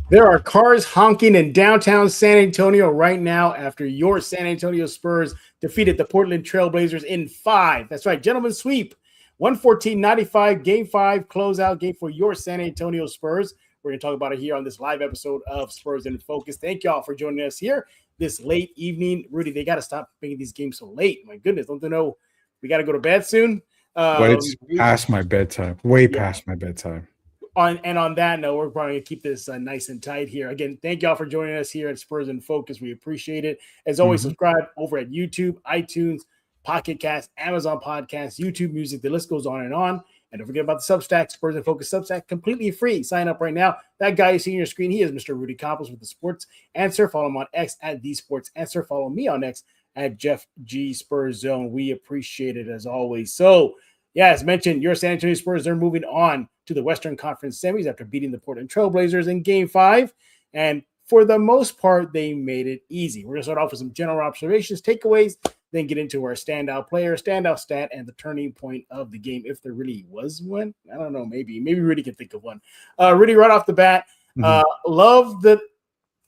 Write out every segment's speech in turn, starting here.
There are cars honking in downtown San Antonio right now after your San Antonio Spurs defeated the Portland Trailblazers in 5. That's right, gentlemen sweep. 114-95, game 5, closeout game for your San Antonio Spurs. We're going to talk about it here on this live episode of Spurs in Focus. Thank y'all for joining us here this late evening. Rudy, they got to stop making these games so late. My goodness, don't they know we got to go to bed soon? But it's past my bedtime, way Yeah. past my bedtime. On that note, we're probably going to keep this nice and tight here. Again, thank y'all for joining us here at Spurs in Focus. We appreciate it. As always, subscribe over at YouTube, iTunes, Pocket Cast, Amazon Podcasts, YouTube Music. The list goes on. And don't forget about the Substack, Spurs in Focus Substack, completely free. Sign up right now. That guy you see on your screen, he is Mr. Rudy Campos with the Sports Answer. Follow him on X at The Sports Answer. Follow me on X at Jeff G Spurs Zone. We appreciate it as always. So, yeah, as mentioned, your San Antonio Spurs, they're moving on to the Western Conference semis after beating the Portland Trailblazers in Game 5. And for the most part, they made it easy. We're going to start off with some general observations, takeaways, then get into our standout player, standout stat, and the turning point of the game, if there really was one. I don't know, maybe Rudy can think of one. Rudy, right off the bat, love the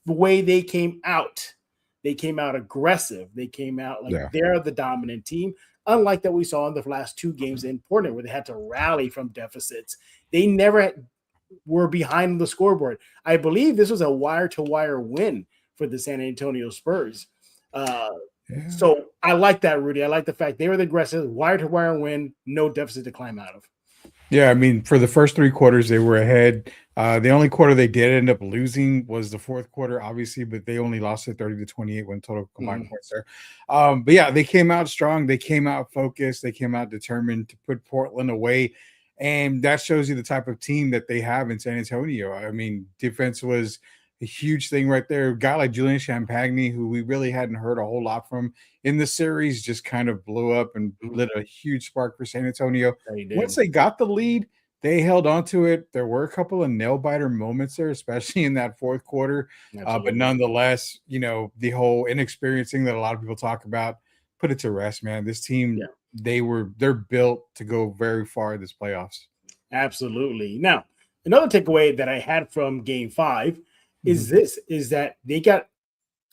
way they came out. They came out aggressive. They came out like they're the dominant team. Unlike that we saw in the last two games in Portland, where they had to rally from deficits. They never were behind the scoreboard. I believe this was a wire-to-wire win for the San Antonio Spurs. So I like that, Rudy. I like the fact they were the aggressive, wire-to-wire win, no deficit to climb out of. Yeah, I mean, for the first 3 quarters, they were ahead. The only quarter they did end up losing was the fourth quarter, obviously, but they only lost it 30-28 when total combined points there. But yeah, they came out strong. They came out focused. They came out determined to put Portland away. And that shows you the type of team that they have in San Antonio. I mean, defense was a huge thing right there. A guy like Julian Champagny, who we really hadn't heard a whole lot from in the series, just kind of blew up and lit a huge spark for San Antonio. Once they got the lead, they held on to it. There were a couple of nail-biter moments there, especially in that fourth quarter. But nonetheless, you know, the whole inexperience thing that a lot of people talk about, put it to rest, man. This team, they're built to go very far in this playoffs. Absolutely. Now, another takeaway that I had from Game 5 is that they got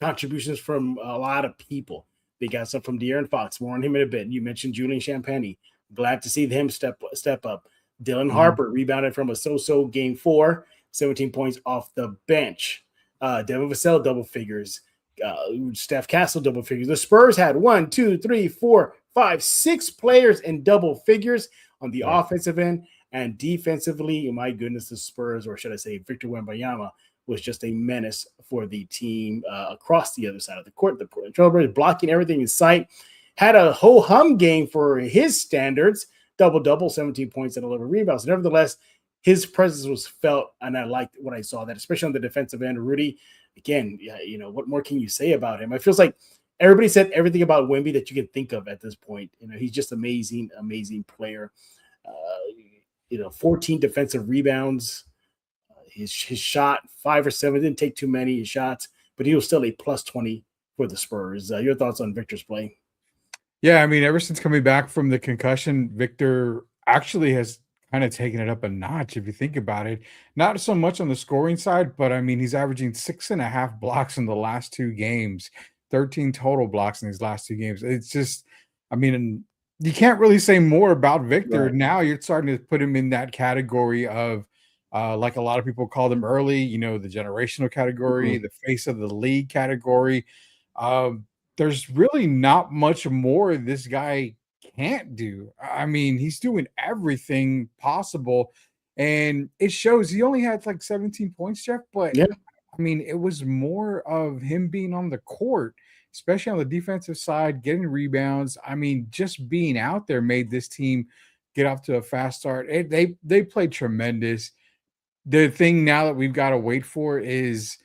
contributions from a lot of people. They got some from De'Aaron Fox. More on him in a bit. You mentioned Julian Champagny. Glad to see him step up. Dylan Harper rebounded from a so-so Game 4, 17 points off the bench. Devin Vassell double figures. Steph Castle double figures. The Spurs had 1, 2, 3, 4, 5, 6 players in double figures on the offensive end, and defensively, my goodness, the Spurs, or should I say Victor Wembanyama, was just a menace for the team across the other side of the court. The Portland Trailblazers blocking everything in sight. Had a ho-hum game for his standards, double-double, 17 points and 11 rebounds. Nevertheless, his presence was felt, and I liked what I saw, that especially on the defensive end. Rudy, again, you know, what more can you say about him? It feels like everybody said everything about Wemby that you can think of at this point. You know, he's just amazing, amazing player. 14 defensive rebounds. His shot, 5 or 7, didn't take too many shots, but he was still a plus 20 for the Spurs. Your thoughts on Victor's play? Yeah, I mean, ever since coming back from the concussion, Victor actually has kind of taken it up a notch, if you think about it. Not so much on the scoring side, but I mean, he's averaging 6.5 blocks in the last 2 games, 13 total blocks in these last 2 games. It's just, I mean, you can't really say more about Victor. Right. Now you're starting to put him in that category of, like a lot of people called him early, you know, the generational category, the face of the league category. There's really not much more this guy can't do. I mean, he's doing everything possible, and it shows. He only had like 17 points, Jeff, but I mean, it was more of him being on the court, especially on the defensive side, getting rebounds. I mean, just being out there made this team get off to a fast start. They played tremendous. The thing now that we've got to wait for is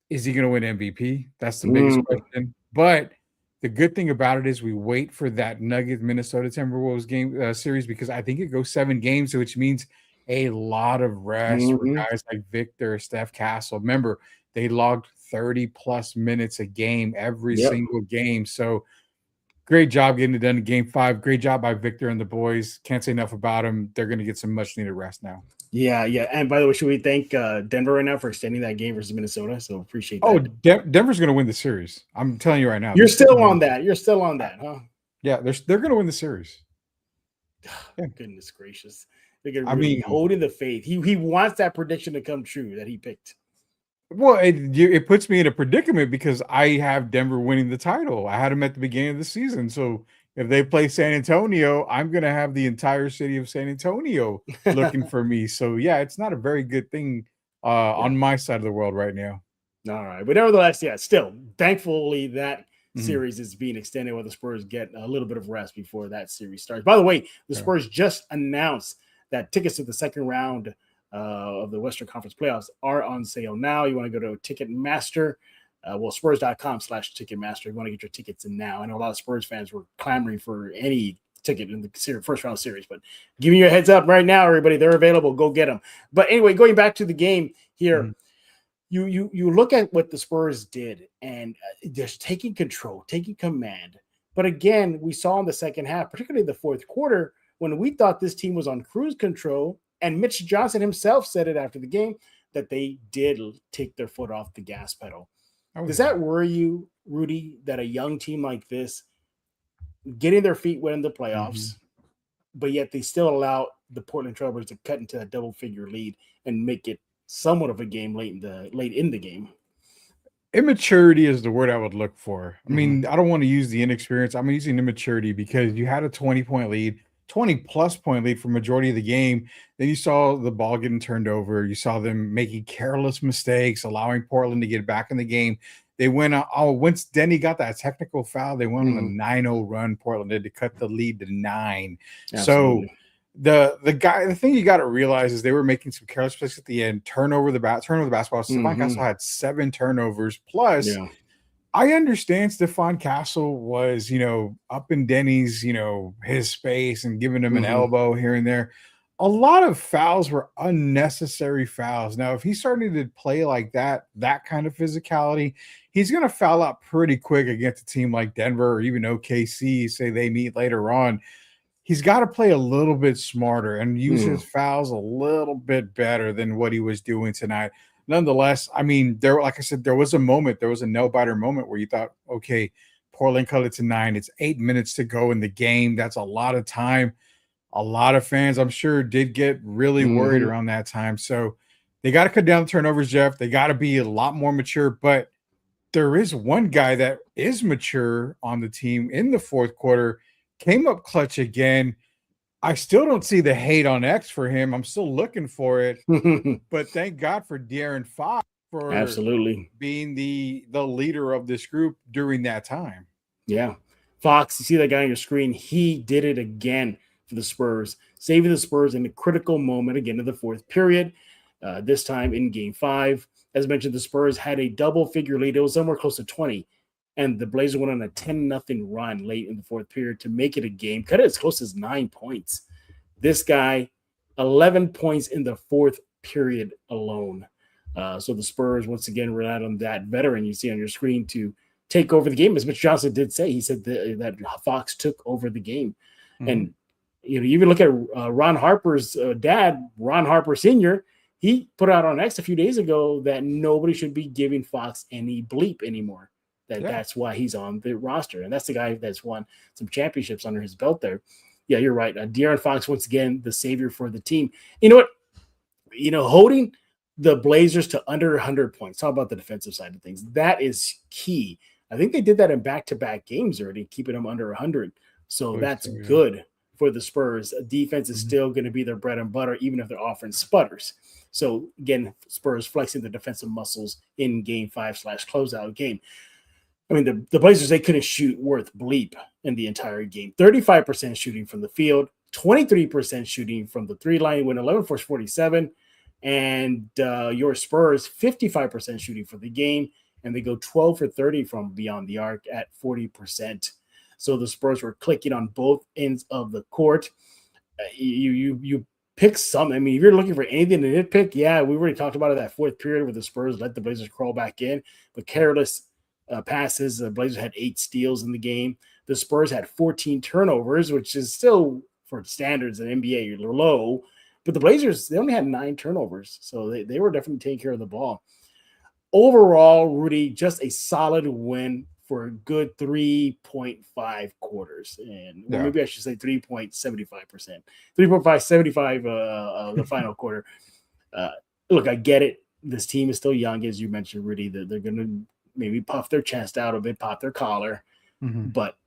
he going to win MVP? That's the biggest question. But the good thing about it is we wait for that Nuggets Minnesota Timberwolves game series, because I think it goes 7 games, which means a lot of rest for guys like Victor, Steph Castle. Remember, they logged 30 plus minutes a game every single game. So great job getting it done in game 5. Great job by Victor and the boys. Can't say enough about them. They're going to get some much needed rest now. Yeah, yeah. And by the way, should we thank Denver right now for extending that game versus Minnesota? So appreciate Oh, that. Denver's going to win the series. I'm telling you right now. You're still on that. You're still on that, huh? Yeah, they're going to win the series. Yeah. Goodness gracious. They're I really mean, holding the faith. He wants that prediction to come true that he picked. well, it puts me in a predicament because I have Denver winning the title. I had them at the beginning of the season. So if they play San Antonio, I'm going to have the entire city of San Antonio looking for me. So yeah, it's not a very good thing Yeah. on my side of the world right now. All right. But nevertheless, yeah, still, thankfully that Mhm. series is being extended where the Spurs get a little bit of rest before that series starts. By the way, the Yeah. Spurs just announced that tickets to the second round of the Western Conference playoffs are on sale now. You want to go to Ticketmaster, Spurs.com/Ticketmaster. You want to get your tickets in now. I know a lot of Spurs fans were clamoring for any ticket in the first round series, but giving you a heads up right now, everybody, they're available. Go get them. But anyway, going back to the game here. Mhm. You look at what the Spurs did, and just taking control, taking command. But again, we saw in the second half, particularly the fourth quarter, when we thought this team was on cruise control, and Mitch Johnson himself said it after the game that they did take their foot off the gas pedal. Oh, Does yeah. that worry you, Rudy, that a young team like this getting their feet wet in the playoffs, Mhm. but yet they still allow the Portland Trailblazers to cut into a double-figure lead and make it somewhat of a game late in the game? Immaturity is the word I would look for. I Mhm. mean, I don't want to use the inexperience. I'm using immaturity because you had a 20-point lead, 20 plus point lead for majority of the game. Then you saw the ball getting turned over. You saw them making careless mistakes, allowing Portland to get back in the game. They went once Denny got that technical foul, they went on a Mhm. 9-0 run. Portland did to cut the lead to 9. So Absolutely. the thing you got to realize is they were making some careless plays at the end, turn over the basketball. Stephon Castle Mhm. had 7 turnovers. Plus, Yeah. I understand Stephon Castle was, up in Denny's, his space and giving him an Mhm. elbow here and there. A lot of fouls were unnecessary fouls. Now, if he's starting to play like that kind of physicality, he's going to foul out pretty quick against a team like Denver or even OKC, say they meet later on. He's got to play a little bit smarter and use his Mhm. fouls a little bit better than what he was doing tonight. Nonetheless, I mean, like I said, there was a nail biter moment where you thought, okay, Portland cut it to 9. It's 8 minutes to go in the game. That's a lot of time. A lot of fans, I'm sure, did get really worried Mhm. around that time. So they got to cut down the turnovers, Jeff. They got to be a lot more mature. But there is one guy that is mature on the team in the fourth quarter, came up clutch again. I still don't see the hate on X for him. I'm still looking for it, but thank God for De'Aaron Fox for Absolutely. being the leader of this group during that time. Yeah. Fox, you see that guy on your screen? He did it again for the Spurs, saving the Spurs in a critical moment again in the fourth period, this time in game 5. As mentioned, the Spurs had a double figure lead. It was somewhere close to 20. And the Blazers went on a 10-0 run late in the fourth period to make it a game, cut it as close as 9 points. This guy, 11 points in the fourth period alone. So the Spurs, once again, relied on that veteran you see on your screen to take over the game. As Mitch Johnson did say, he said that Fox took over the game. Mhm. And, you even look at Ron Harper's dad, Ron Harper Sr., he put out on X a few days ago that nobody should be giving Fox any bleep anymore. Yeah. That's why he's on the roster. And that's the guy that's won some championships under his belt there. Yeah, you're right. De'Aaron Fox, once again, the savior for the team. You know what? Holding the Blazers to under 100 points. Talk about the defensive side of things. That is key. I think they did that in back-to-back games already, keeping them under 100. I So believe that's so, yeah. good for the Spurs. Defense is Mhm. still going to be their bread and butter, even if their offense sputters. So again, Spurs flexing the defensive muscles in game 5/closeout game. I mean, the Blazers, they couldn't shoot worth bleep in the entire game. 35% shooting from the field, 23% shooting from the three line, went 11 for 47. And your Spurs, 55% shooting for the game, and they go 12 for 30 from beyond the arc at 40%. So the Spurs were clicking on both ends of the court. You pick some. I mean, if you're looking for anything to nitpick, yeah, we already talked about it that fourth period where the Spurs let the Blazers crawl back in, but careless passes. The Blazers had 8 steals in the game. The Spurs had 14 turnovers, which is still for standards in NBA low. But the Blazers, they only had 9 turnovers. So they were definitely taking care of the ball. Overall, Rudy, just a solid win for a good 3.5 quarters. And well, Yeah. maybe I should say 3.75%. 3.575 the final quarter. Uh, Look, I get it. This team is still young, as you mentioned, Rudy. They're going to maybe puff their chest out a bit, pop their collar, but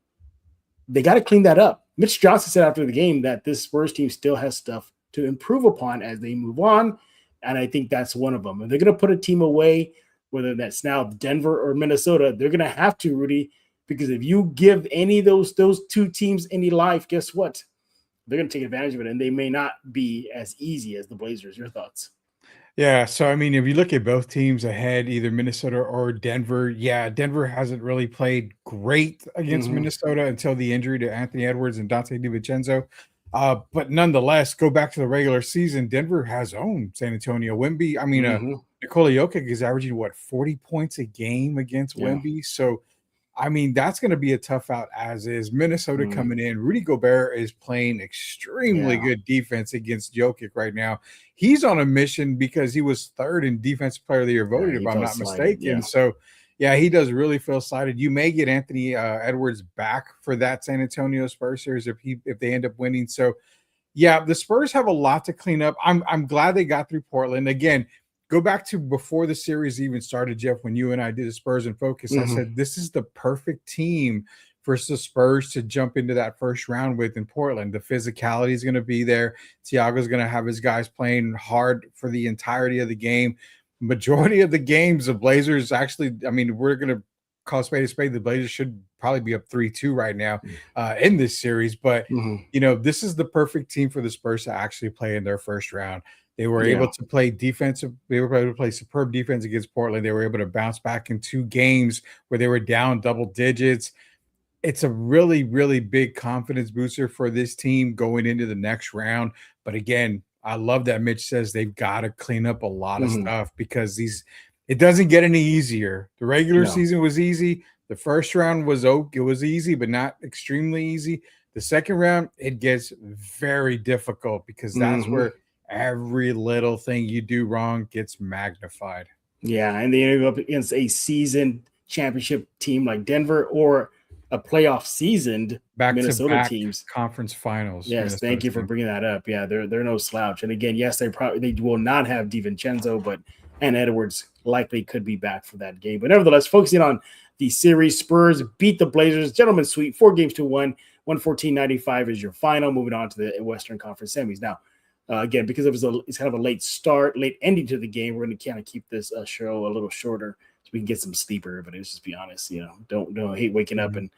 they got to clean that up. Mitch Johnson said after the game that this Spurs team still has stuff to improve upon as they move on, and I think that's one of them. If they're going to put a team away, whether that's now Denver or Minnesota, they're going to have to, Rudy, because if you give any of those 2 teams any life, guess what? They're going to take advantage of it, and they may not be as easy as the Blazers. Your thoughts? Yeah, so I mean, if you look at both teams ahead, either Minnesota or Denver, yeah, Denver hasn't really played great against Minnesota until the injury to Anthony Edwards and Dante DiVincenzo. But nonetheless, go back to the regular season, Denver has owned San Antonio. Nikola Jokic is averaging what, 40 points a game against Wemby. So I mean, that's going to be a tough out, as is Minnesota coming in. Rudy Gobert is playing extremely good defense against Jokic right now. He's on a mission because he was 3rd in Defensive Player of the Year voted, if I'm not mistaken. So, yeah, he does really feel slighted. You may get Anthony Edwards back for that San Antonio Spurs series if they end up winning. So, yeah, the Spurs have a lot to clean up. I'm glad they got through Portland. Again, go back to before the series even started, Jeff, when you and I did the Spurs in Focus. I said, this is the perfect team for the Spurs to jump into that first round with in Portland. The physicality is going to be there. Thiago's going to have his guys playing hard for the entirety of the game. Majority of the games, the Blazers actually, I mean, we're going to call spade a spade. The Blazers should probably be up 3-2 right now in this series. But, this is the perfect team for the Spurs to actually play in their first round. They were able to play defensive. They were able to play superb defense against Portland. They were able to bounce back in 2 games where they were down double digits. It's a really, really big confidence booster for this team going into the next round. But again, I love that Mitch says they've got to clean up a lot of stuff because it doesn't get any easier. The regular season was easy. The first round was easy, but not extremely easy. The second round, it gets very difficult because that's where every little thing you do wrong gets magnified. Yeah, and they ended up against a seasoned championship team like Denver or a playoff seasoned Minnesota teams. Conference finals. Yes, Minnesota thank you for bringing that up. Yeah, they're no slouch. And again, yes, they will not have DiVincenzo, and Edwards likely could be back for that game. But nevertheless, focusing on the series, Spurs beat the Blazers, gentlemen's sweep, 4-1, 114-95 is your final. Moving on to the Western Conference semis now. Again, because it's kind of a late ending to the game, we're going to kind of keep this show a little shorter so we can get some sleep, everybody. Let's just be honest. Don't hate waking up and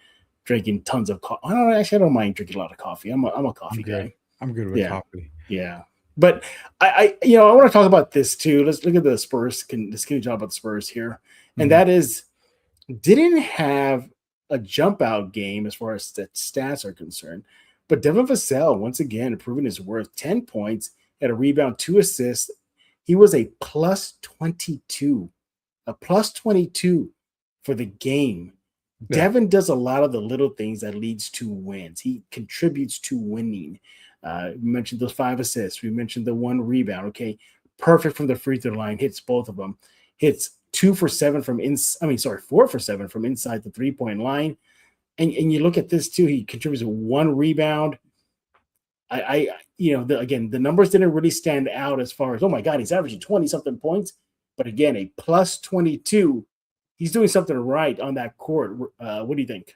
drinking tons of coffee. I don't mind drinking a lot of coffee. I'm a coffee guy. I'm good with coffee. Yeah. But I want to talk about this too. Let's look at the Spurs. Let's get a job about the Spurs here. And that is, didn't have a jump out game as far as the stats are concerned. But Devin Vassell, once again, proving his worth. 10 points, had a rebound, 2 assists. He was a plus 22. A plus 22 for the game. Yeah. Devin does a lot of the little things that leads to wins. He contributes to winning. We mentioned those 5 assists. We mentioned the 1 rebound. Okay, perfect from the free throw line. Hits both of them. Hits 4 for 7 from inside the 3-point line. And you look at this too. He contributes 1 rebound. Again, the numbers didn't really stand out as far as, oh my God, he's averaging 20-something points. But again, a plus 22. He's doing something right on that court. What do you think?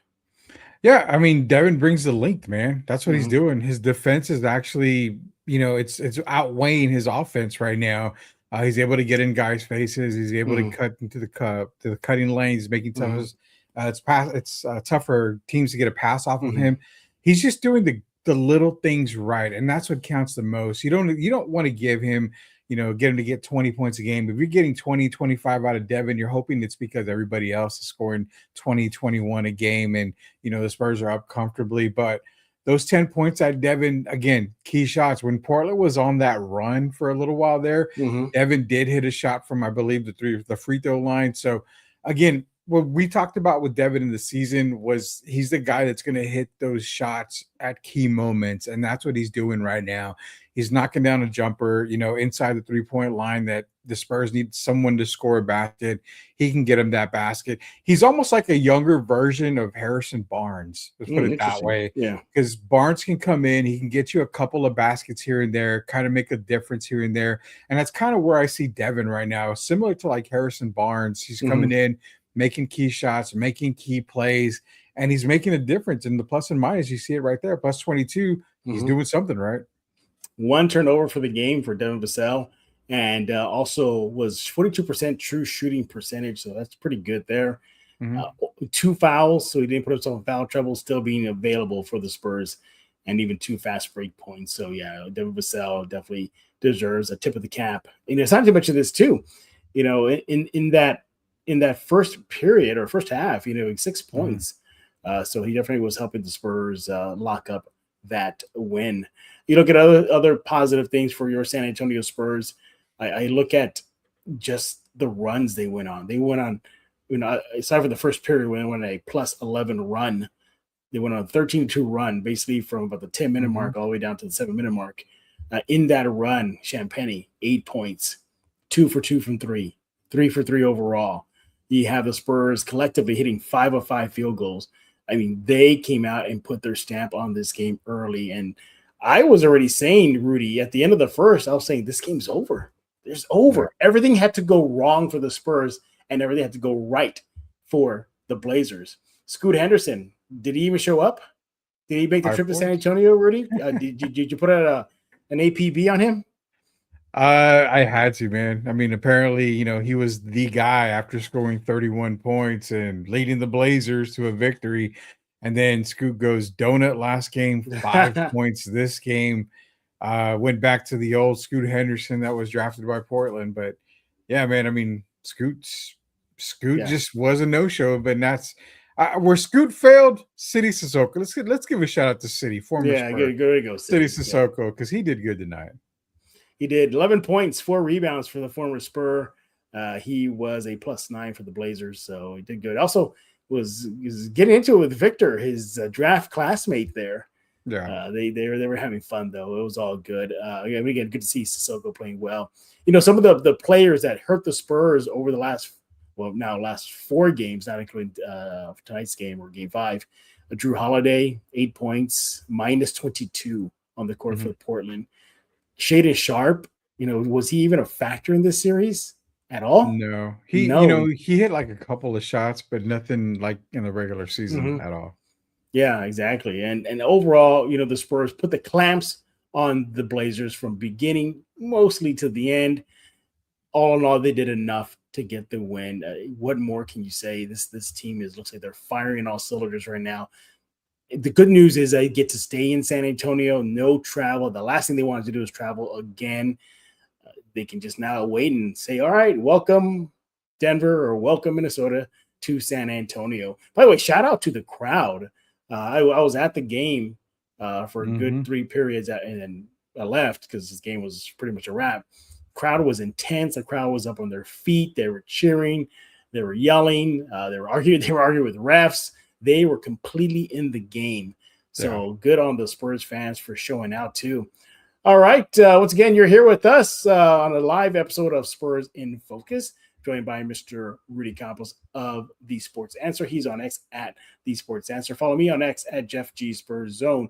Yeah, I mean, Devin brings the length, man. That's what he's doing. His defense is actually, it's outweighing his offense right now. He's able to get in guys' faces. He's able to cut into the cutting lanes, making tough. It's tougher teams to get a pass off of him. He's just doing the little things right, and that's what counts the most. You don't want to give him, get him to get 20 points a game. If you're getting 20, 25 out of Devin, you're hoping it's because everybody else is scoring 20, 21 a game, and the Spurs are up comfortably. But those 10 points at Devin, again, key shots. When Portland was on that run for a little while there, Devin did hit a shot from, I believe, the free throw line. So again, what we talked about with Devin in the season was he's the guy that's going to hit those shots at key moments, and that's what he's doing right now. He's knocking down a jumper, inside the 3-point line that the Spurs need someone to score a basket. He can get him that basket. He's almost like a younger version of Harrison Barnes. Let's put it that Interesting. way. Yeah. Because Barnes can come in, he can get you a couple of baskets here and there, kind of make a difference here and there. And that's kind of where I see Devin right now, similar to like Harrison Barnes. He's coming in, making key shots, making key plays, and he's making a difference in the plus and minus. You see it right there, plus 22. He's doing something right. One turnover for the game for Devin Vassell, and also was 42% true shooting percentage, so that's pretty good there. 2 fouls, so he didn't put himself in foul trouble, still being available for the Spurs, and even 2 fast break points. So yeah, Devin Vassell definitely deserves a tip of the cap. And it's not to mention this too, in that first period or first half, 6 points. So he definitely was helping the Spurs lock up that win. You look at other positive things for your San Antonio Spurs. I look at just the runs they went on. They went on, aside from the first period when they went on a plus 11 run, they went on a 13-2 run, basically from about the 10-minute mark all the way down to the 7-minute mark. In that run, Champagny, 8 points, 2 for 2 from 3, 3 for 3 overall. You have the Spurs collectively hitting 5 of 5 field goals. I mean, they came out and put their stamp on this game early. And I was already saying, Rudy, at the end of the first, I was saying this game's over. It's over. Yeah. Everything had to go wrong for the Spurs, and everything had to go right for the Blazers. Scoot Henderson, did he even show up? Did he make the trip to San Antonio, Rudy? Did you put out an APB on him? I had to, man. I mean, apparently, he was the guy after scoring 31 points and leading the Blazers to a victory. And then Scoot goes donut last game, 5 points this game. Went back to the old Scoot Henderson that was drafted by Portland. But yeah, man, I mean, Scoot just was a no-show. But that's where Scoot failed. City Sissoko. Let's give a shout out to City, former Spurs. Good to go, City Sissoko, because he did good tonight. He did 11 points, 4 rebounds for the former Spur. He was a +9 for the Blazers, so he did good. Also, was getting into it with Victor, his draft classmate there. Yeah, they were having fun though. It was all good. Again, good to see Sissoko playing well. Some of the players that hurt the Spurs over the last 4 games, not including tonight's game or game 5. Drew Holiday, 8 points, -22 on the court for Portland. Shaden Sharp, was he even a factor in this series at all? No, he hit like a couple of shots, but nothing like in the regular season at all. Yeah, exactly. And overall, the Spurs put the clamps on the Blazers from beginning mostly to the end. All in all, they did enough to get the win. What more can you say? This team looks like they're firing all cylinders right now. The good news is I get to stay in San Antonio, no travel. The last thing they wanted to do is travel again. They can just now wait and say, all right, welcome Denver or welcome Minnesota to San Antonio. By the way, shout out to the crowd. I was at the game for a good 3 periods and then I left because this game was pretty much a wrap. Crowd was intense. The crowd was up on their feet. They were cheering. They were yelling. They were arguing. They were arguing with refs. They were completely in the game. So good on the Spurs fans for showing out too. All right. Once again, you're here with us on a live episode of Spurs in Focus, joined by Mr. Rudy Campos of The Sports Answer. He's on X at The Sports Answer. Follow me on X at Jeff G Spurs Zone.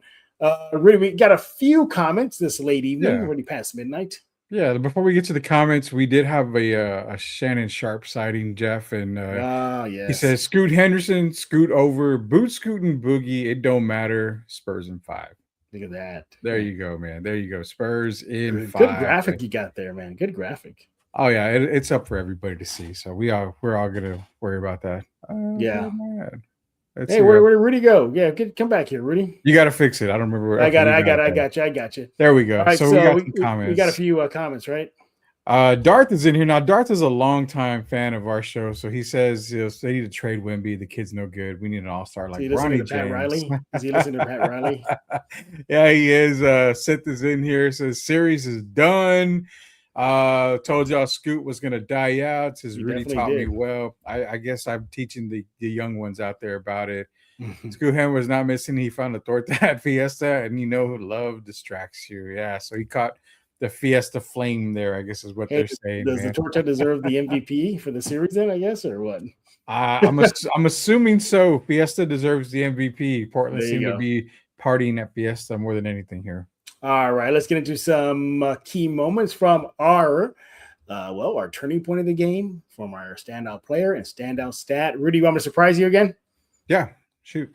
Rudy, we got a few comments this late evening, already past midnight. Yeah, before we get to the comments, we did have a Shannon Sharp sighting, Jeff, and he says, Scoot Henderson, scoot over, boot scooting boogie, it don't matter, Spurs in 5. Look at that. There you go, man. There you go. Spurs in 5. Good graphic you got there, man. Good graphic. Oh, yeah, it's up for everybody to see, so we're all going to worry about that. Yeah. Hey, where did Rudy go? Yeah, come back here, Rudy. You got to fix it. I don't remember. I got you. There we go. All right, so we got some comments. We got a few comments, right? Darth is in here now. Darth is a longtime fan of our show, so he says they need to trade Wemby. The kid's no good. We need an all-star like Ronnie James. Pat Riley? Is he listening to Pat Riley? Yeah, he is. Seth is in here. Says series is done. Told y'all Scoot was gonna die out. Says You Rudy definitely taught me did. well. I guess I'm teaching the young ones out there about it. Scoot Ham was not missing. He found a torta at Fiesta, and love distracts you. Yeah, so he caught the Fiesta flame there, I guess is what Hey, they're saying, does the man. Torta deserve the MVP for the series then, I guess, or what? I'm assuming so. Fiesta deserves the MVP. Portland There you seemed to go. be partying at Fiesta more than anything here. All right, let's get into some key moments from our turning point of the game, from our standout player and standout stat. Rudy, you want me to surprise you again? Yeah, shoot.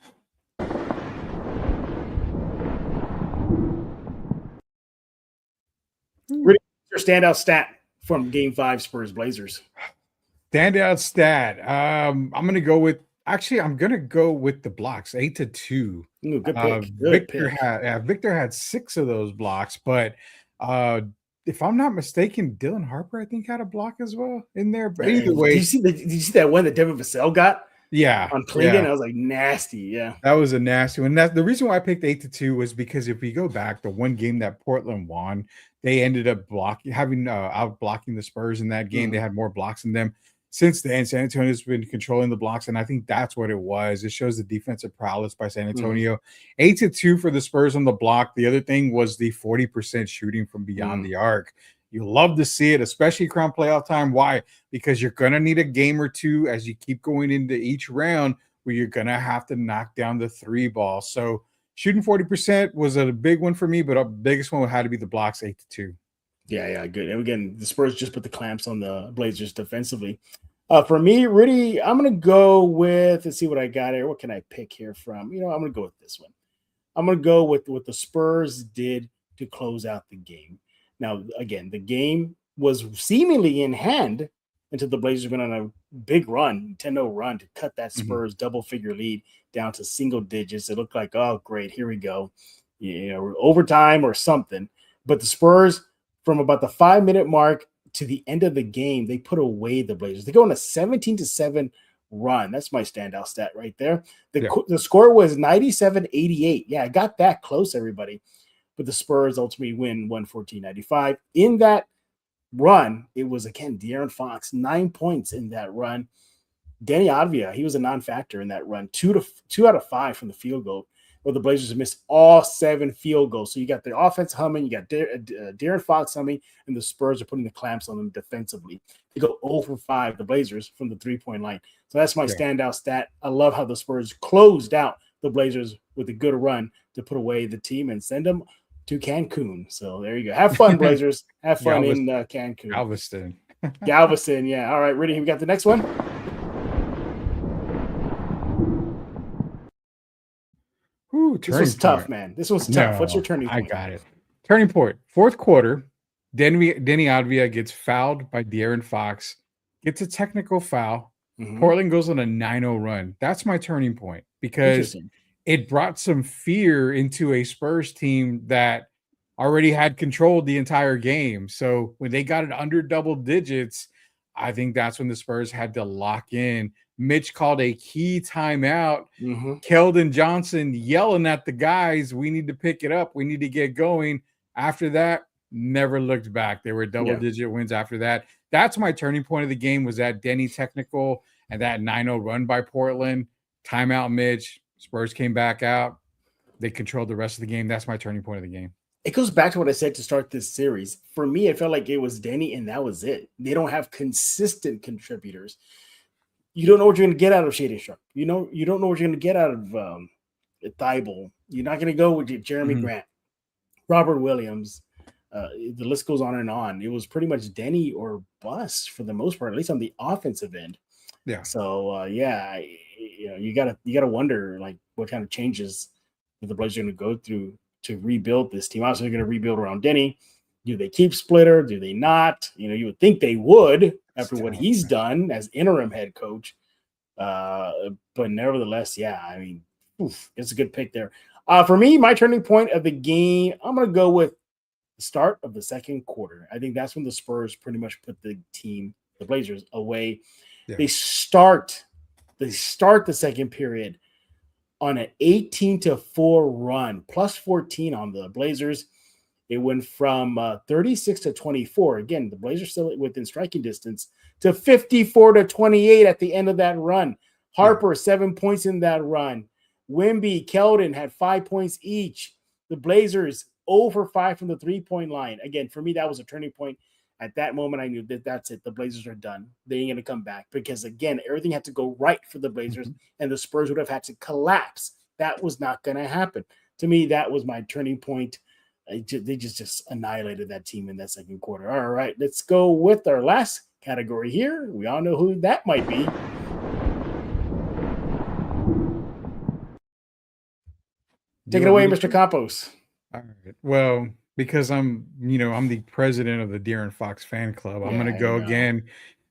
Rudy, your standout stat from Game 5 Spurs Blazers. Standout stat. I'm gonna go with the blocks, 8-2. Ooh, good pick. Good pick. Victor had 6 of those blocks, but uh if I'm not mistaken, Dylan Harper, I think, had a block as well in there. But either Did you way, see that one that Devin Vassell got yeah, on yeah. Clingan? I was like, nasty. Yeah. That was a nasty one. That's the reason why I picked 8-2 was because if we go back, the one game that Portland won, they ended up out blocking the Spurs in that game. They had more blocks than them. Since then, San Antonio's been controlling the blocks, and I think that's what it was. It shows the defensive prowess by San Antonio. 8-2 for the Spurs on the block. The other thing was the 40% shooting from beyond the arc. You love to see it, especially around playoff time. Why? Because you're going to need a game or two as you keep going into each round where you're going to have to knock down the 3 ball. So shooting 40% was a big one for me, but our biggest one had to be the blocks, 8-2. Yeah, good. And again, the Spurs just put the clamps on the Blazers defensively. For me, Rudy, I'm going to go with, let's see what I got here. What can I pick here from? I'm going to go with this one. I'm going to go with what the Spurs did to close out the game. Now, again, the game was seemingly in hand until the Blazers went on a big run, 10-0 run to cut that Spurs double-figure lead down to single digits. It looked like, oh, great, here we go. Overtime or something. But the Spurs, from about the 5-minute mark to the end of the game, they put away the Blazers. They go on a 17-7 run. That's my standout stat right there. The score was 97-88. Yeah, I got that close, everybody. But the Spurs ultimately win 114-95. In that run, it was, again, De'Aaron Fox, 9 points in that run. Danny Advia, he was a non-factor in that run. 2 out of 5 from the field goal, where the Blazers missed all 7 field goals. So you got the offense humming, you got De'Aaron Fox humming, and the Spurs are putting the clamps on them defensively. They go 0 for 5, the Blazers, from the three-point line. So that's my standout stat. I love how the Spurs closed out the Blazers with a good run to put away the team and send them to Cancun. So there you go. Have fun, Blazers. Have fun in Cancun. Galveston, yeah. All right, Rudy, we got the next one. This was tough, man. This was tough. What's your turning point? I got it. Turning point. Fourth quarter, Denny Advia gets fouled by De'Aaron Fox, gets a technical foul. Portland goes on a 9-0 run. That's my turning point because it brought some fear into a Spurs team that already had controlled the entire game. So when they got it under double digits, I think that's when the Spurs had to lock in. Mitch called a key timeout. Keldon Johnson yelling at the guys, we need to pick it up. We need to get going. After that, never looked back. There were double-digit wins after that. That's my turning point of the game, was that Denny technical and that 9-0 run by Portland. Timeout Mitch. Spurs came back out. They controlled the rest of the game. That's my turning point of the game. It goes back to what I said to start this series. For me, it felt like it was Denny, and that was it. They don't have consistent contributors. You don't know what you're going to get out of Shaedon Sharpe. You don't know what you're going to get out of Thibault. You're not going to go with Jeremy Grant, Robert Williams. The list goes on and on. It was pretty much Denny or bust for the most part, at least on the offensive end. Yeah. So you gotta wonder like what kind of changes the Blazers are going to go through to rebuild this team. Obviously, they're going to rebuild around Denny. Do they keep Splitter? Do they not? You would think they would after what he's done as interim head coach. But nevertheless, it's a good pick there. For me, my turning point of the game, I'm going to go with the start of the second quarter. I think that's when the Spurs pretty much put the Blazers away. Yeah. They start the second period on an 18-4 run, plus 14 on the Blazers. It went from 36 to 24. Again, the Blazers still within striking distance to 54 to 28 at the end of that run. Yeah. Harper, 7 points in that run. Wimby, Keldon had 5 points each. The Blazers 0 for 5 from the three-point line. Again, for me, that was a turning point. At that moment, I knew that that's it. The Blazers are done. They ain't going to come back because, again, everything had to go right for the Blazers, and the Spurs would have had to collapse. That was not going to happen. To me, that was my turning point. They just annihilated that team in that second quarter. All right, let's go with our last category here. We all know who that might be. Take it away, Mr. Campos. All right. Well, because I'm the president of the De'Aaron Fox fan club, I'm Yeah, gonna I go know. again.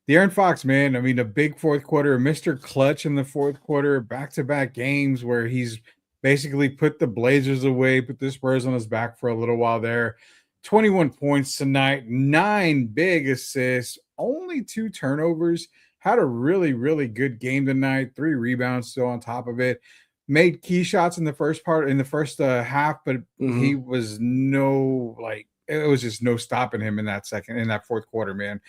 De'Aaron Fox, man. I mean, a big fourth quarter, Mr. Clutch in the fourth quarter, back-to-back games where he's basically put the Blazers away, put the Spurs on his back for a little while there. 21 points tonight, 9 big assists, only 2 turnovers. Had a really, really good game tonight. 3 rebounds still on top of it. Made key shots in the first half, but he was it was just no stopping him in that fourth quarter, man.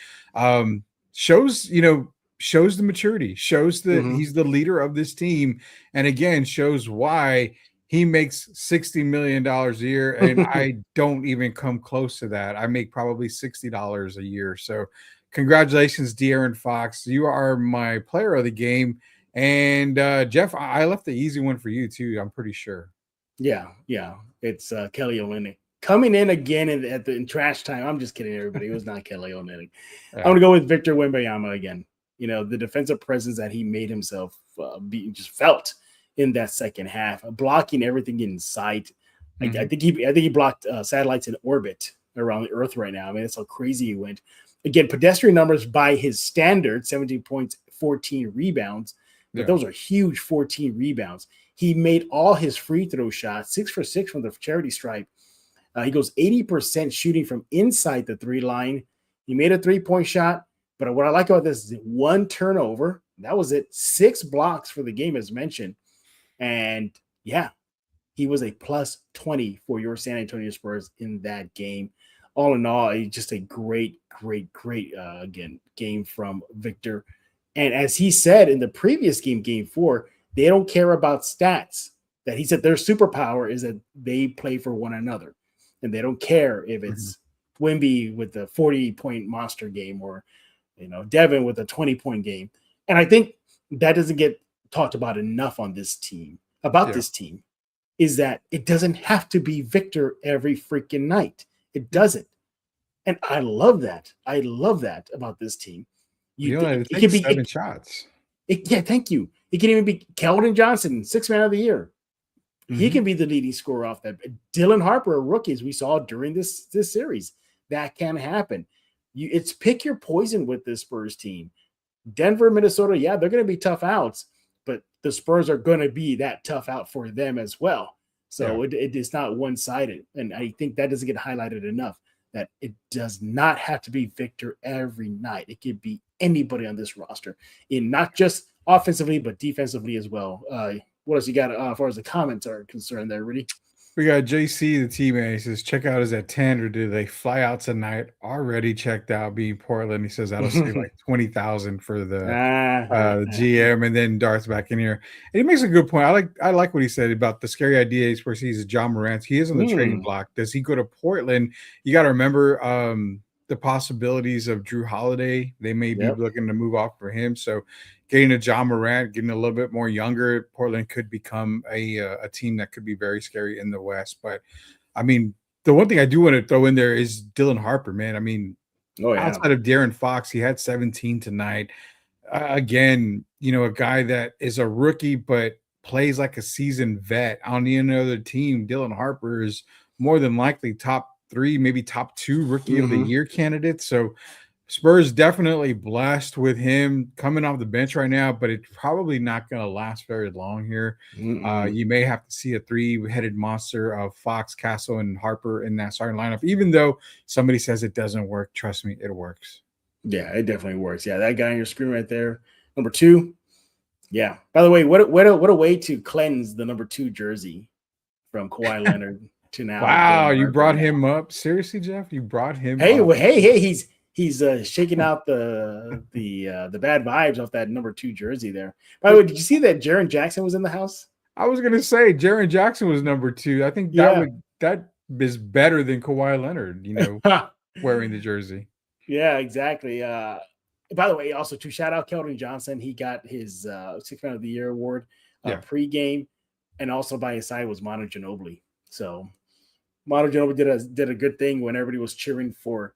Shows the maturity, shows that he's the leader of this team, and again shows why he makes $60 million a year, and I don't even come close to that. I make probably $60 a year. So congratulations, De'Aaron Fox. You are my player of the game. And Jeff, I left the easy one for you too. I'm pretty sure. Yeah. It's Kelly Olynyk coming in again in trash time. I'm just kidding, everybody. It was not Kelly Olynyk. I'm going to go with Victor Wembanyama again. The defensive presence that he made himself just felt in that second half, blocking everything in sight. I think he blocked satellites in orbit around the Earth right now. I mean, that's how crazy he went. Again, pedestrian numbers by his standard: 17 points, 14 rebounds. But those are huge 14 rebounds. He made all his free throw shots, 6 for 6 from the charity stripe. He goes 80% shooting from inside the 3 line. He made a 3-point shot. But what I like about this is 1 turnover. That was it. 6 blocks for the game, as mentioned. And yeah, he was a plus 20 for your San Antonio Spurs in that game. All in all, just a great game from Victor. And as he said in the previous game 4, they don't care about stats. That he said their superpower is that they play for one another. And they don't care if it's Wemby with the 40-point monster game or, Devin with a 20-point game. And I think that doesn't get talked about enough on this team, this team, is that it doesn't have to be Victor every freaking night. It doesn't. And I love that. I love that about this team. It could be 7 shots. Thank you. It can even be Keldon Johnson, 6th man of the year. He can be the leading scorer off that. Dylan Harper, a rookie, as we saw during this series. That can happen. It's pick your poison with this Spurs team. Denver, Minnesota, yeah, they're going to be tough outs, but the Spurs are going to be that tough out for them as well. So it is not one-sided. And I think that doesn't get highlighted enough, that it does not have to be Victor every night. It could be anybody on this roster, in not just offensively, but defensively as well. What else you got as far as the comments are concerned there, Rudy? We got JC, the teammate. He says, checkout is at 10, or do they fly out tonight? Already checked out, being Portland. He says that'll save like 20,000 for the GM. And then Darth's back in here. And he makes a good point. I like what he said about the scary idea he's where he's John Morant. He is on the trading block. Does he go to Portland? You got to remember the possibilities of Drew Holiday. They may be looking to move off for him. So getting a John Morant, getting a little bit more younger, Portland could become a team that could be very scary in the West. But, I mean, the one thing I do want to throw in there is Dylan Harper, man. I mean, outside of De'Aaron Fox, he had 17 tonight. Again, a guy that is a rookie but plays like a seasoned vet on any other team. Dylan Harper is more than likely top 3, maybe top 2 rookie of the year candidates. So Spurs definitely blessed with him coming off the bench right now, but it's probably not going to last very long here. You may have to see a 3-headed monster of Fox, Castle, and Harper in that starting lineup, even though somebody says it doesn't work. Trust me, it works. Yeah, it definitely works. Yeah, that guy on your screen right there, number 2. Yeah. By the way, what a way to cleanse the number 2 jersey from Kawhi Leonard. to now Wow, getting you work right brought now. him up. Seriously, Jeff? You brought him Hey, up. well, hey, he's shaking out the bad vibes off that number 2 jersey there. By the way, did you see that Jaren Jackson was in the house? I was gonna say Jaren Jackson was number 2. I think Yeah. that is better than Kawhi Leonard, wearing the jersey. Yeah, exactly. By the way, also to shout out Keldon Johnson, he got his Sixth Man of the Year award Yeah. pregame, and also by his side was Manu Ginobili. So Manu Ginobili did a good thing when everybody was cheering for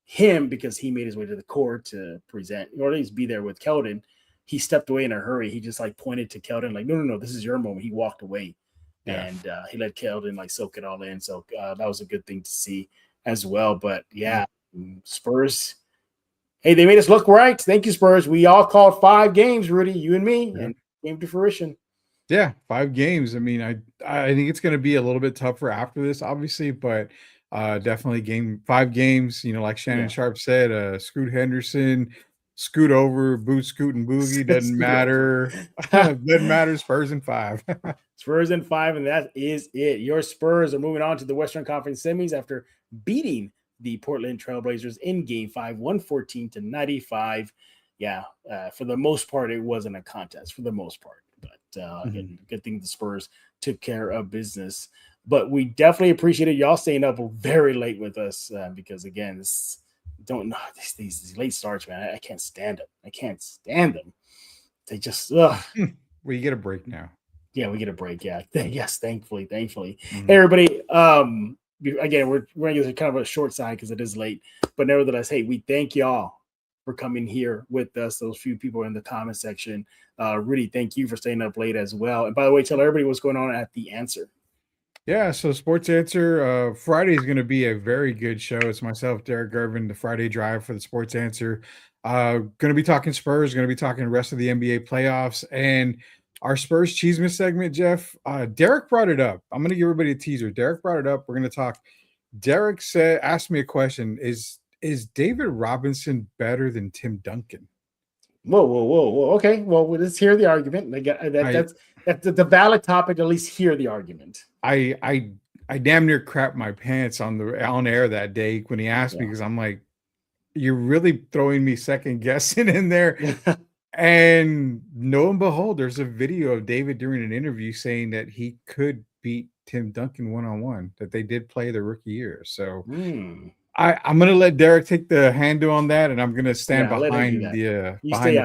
him because he made his way to the court to present or at least be there with Keldon. He stepped away in a hurry. He just like pointed to Keldon like, no, this is your moment. He walked away, Yeah. and he let Keldon like soak it all in. So that was a good thing to see as well. But yeah, Spurs. Hey, they made us look right. Thank you, Spurs. We all called 5 games, Rudy, you and me, Yeah. and came to fruition. Yeah, 5 games. I mean, I think it's gonna be a little bit tougher after this, obviously, but definitely 5 games, like Shannon Yeah. Sharp said, Scoot Henderson, scoot over, boot, scoot, and boogie, doesn't matter. Doesn't matter, Spurs in 5. Spurs in 5, and that is it. Your Spurs are moving on to the Western Conference semis after beating the Portland Trailblazers in Game 5, 114-95. Yeah, for the most part, it wasn't a contest for the most part. But again, good thing the Spurs took care of business. But we definitely appreciated y'all staying up very late with us because, again, these late starts, man. I can't stand them. I can't stand them. They just, Well, you get a break now. Yeah, we get a break. Yeah. Yes, thankfully. Hey, everybody. Again, we're going to get kind of a short side because it is late. But nevertheless, hey, we thank y'all for coming here with us. Those few people in the comment section. Rudy, thank you for staying up late as well. And by the way, tell everybody what's going on at The Answer. Yeah, so Sports Answer, Friday is going to be a very good show. It's myself, Derek Gervin, the Friday drive for the Sports Answer. Going to be talking Spurs, going to be talking the rest of the NBA playoffs, and our Spurs Cheeseman segment, Jeff. Derek brought it up. I'm going to give everybody a teaser. Derek brought it up. We're going to talk. Derek asked me a question. Is David Robinson better than Tim Duncan? Whoa. Okay. Well, let's hear the argument. That's the valid topic. At least hear the argument. I damn near crapped my pants on air that day when he asked me, because I'm like, you're really throwing me second guessing in there. And lo and behold, there's a video of David during an interview saying that he could beat Tim Duncan one-on-one, that they did play the rookie year. So I'm going to let Derek take the handle on that, and I'm going to stand behind the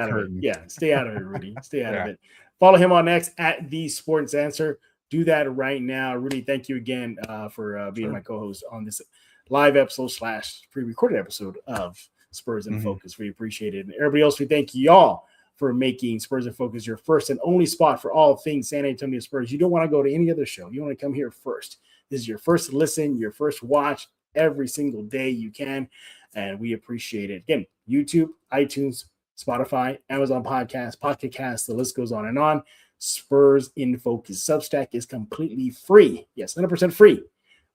curtain. Yeah, stay out of it, Rudy. Stay out of it. Follow him on X at The Sports Answer. Do that right now. Rudy, thank you again for being my co-host on this live episode / pre-recorded episode of Spurs in Focus. We appreciate it. And everybody else, we thank y'all for making Spurs in Focus your first and only spot for all things San Antonio Spurs. You don't want to go to any other show. You want to come here first. This is your first listen, your first watch every single day you can, and we appreciate it. Again, YouTube, iTunes, Spotify, Amazon Podcasts, Pocket Casts, the list goes on and on. Spurs in Focus Substack is completely free. Yes, 100% free.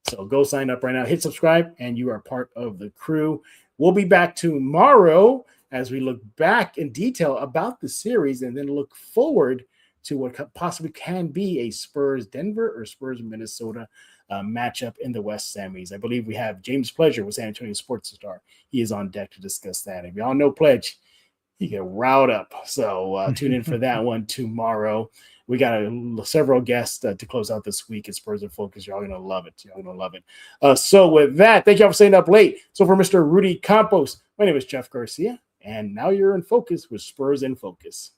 So go sign up right now, hit subscribe, and you are part of the crew. We'll be back tomorrow as we look back in detail about the series and then look forward to what possibly can be a Spurs Denver or Spurs Minnesota matchup in the West semis. I believe we have James Pledger with San Antonio Sports Star. He is on deck to discuss that. If y'all know Pledge, he get riled up. So tune in for that one tomorrow. We got several guests to close out this week at Spurs in Focus. Y'all going to love it. So with that, thank y'all for staying up late. So for Mr. Rudy Campos, my name is Jeff Garcia, and now you're in focus with Spurs in Focus.